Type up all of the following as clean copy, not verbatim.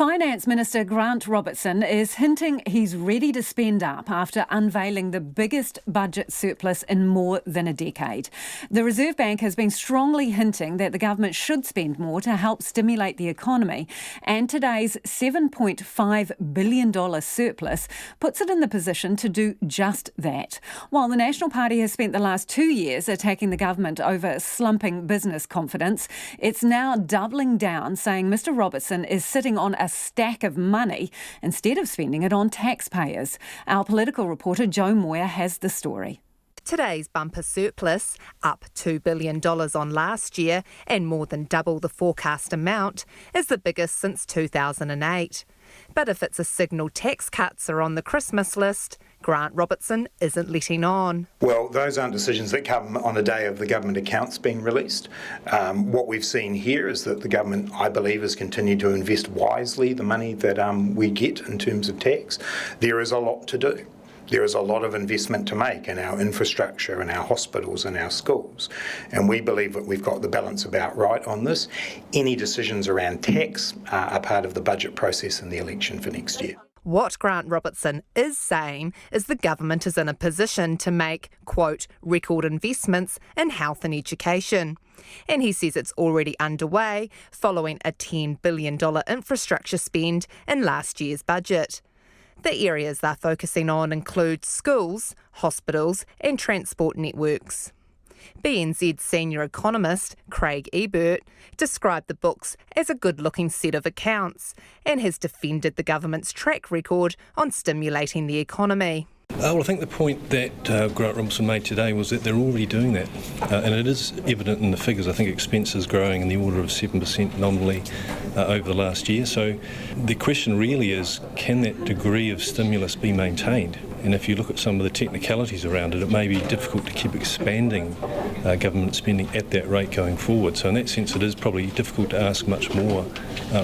Finance Minister Grant Robertson is hinting he's ready to spend up after unveiling the biggest budget surplus in more than a decade. The Reserve Bank has been strongly hinting that the government should spend more to help stimulate the economy, and today's $7.5 billion surplus puts it in the position to do just that. While the National Party has spent the last 2 years attacking the government over slumping business confidence, it's now doubling down, saying Mr Robertson is sitting on a stack of money instead of spending it on taxpayers. Our political reporter Jo Moir has the story. Today's bumper surplus, up $2 billion on last year and more than double the forecast amount, is the biggest since 2008. But if it's a signal tax cuts are on the Christmas list, Grant Robertson isn't letting on. Well, those aren't decisions that come on the day of the government accounts being released. What we've seen here is that the government, I believe, has continued to invest wisely the money that we get in terms of tax. There is a lot to do. There is a lot of investment to make in our infrastructure, in our hospitals and our schools. And we believe that we've got the balance about right on this. Any decisions around tax are part of the budget process in the election for next year. What Grant Robertson is saying is the government is in a position to make, quote, record investments in health and education. And he says it's already underway following a $10 billion infrastructure spend in last year's budget. The areas they're focusing on include schools, hospitals and transport networks. BNZ's senior economist, Craig Ebert, described the books as a good-looking set of accounts and has defended the government's track record on stimulating the economy. Well, I think the point that Grant Robertson made today was that they're already doing that. And it is evident in the figures. I think expenses growing in the order of 7% nominally over the last year. So the question really is, can that degree of stimulus be maintained? And if you look at some of the technicalities around it, it may be difficult to keep expanding government spending at that rate going forward. So in that sense, it is probably difficult to ask much more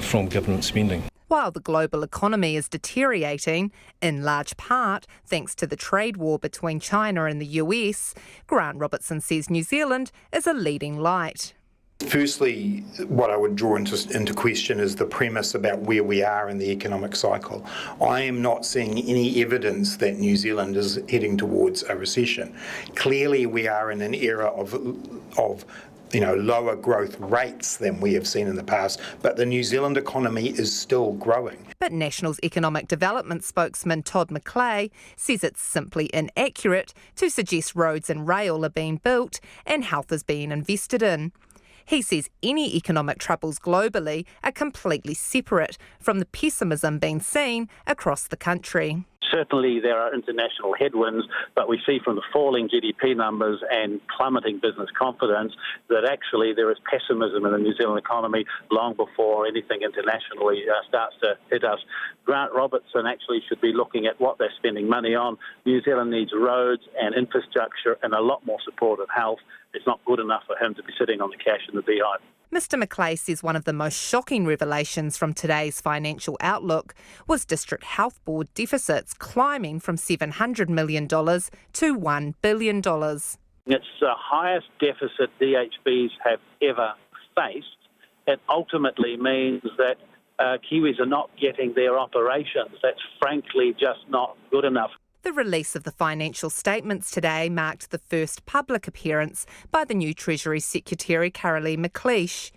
from government spending. While the global economy is deteriorating, in large part thanks to the trade war between China and the US, Grant Robertson says New Zealand is a leading light. Firstly, what I would draw into question is the premise about where we are in the economic cycle. I am not seeing any evidence that New Zealand is heading towards a recession. Clearly, we are in an era of lower growth rates than we have seen in the past, but the New Zealand economy is still growing. But National's economic development spokesman Todd McClay says it's simply inaccurate to suggest roads and rail are being built and health is being invested in. He says any economic troubles globally are completely separate from the pessimism being seen across the country. Certainly there are international headwinds, but we see from the falling GDP numbers and plummeting business confidence that actually there is pessimism in the New Zealand economy long before anything internationally starts to hit us. Grant Robertson actually should be looking at what they're spending money on. New Zealand needs roads and infrastructure and a lot more support of health. It's not good enough for him to be sitting on the cash in the beehive. Mr McClay says one of the most shocking revelations from today's financial outlook was District Health Board deficits climbing from $700 million to $1 billion. It's the highest deficit DHBs have ever faced. It ultimately means that Kiwis are not getting their operations. That's frankly just not good enough. The release of the financial statements today marked the first public appearance by the new Treasury Secretary, Carolee McLeish.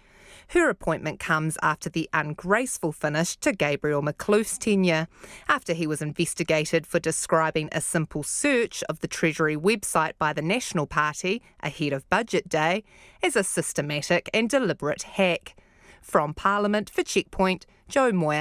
Her appointment comes after the ungraceful finish to Gabriel McLouth's tenure, after he was investigated for describing a simple search of the Treasury website by the National Party ahead of Budget Day as a systematic and deliberate hack. From Parliament for Checkpoint, Jo Moir.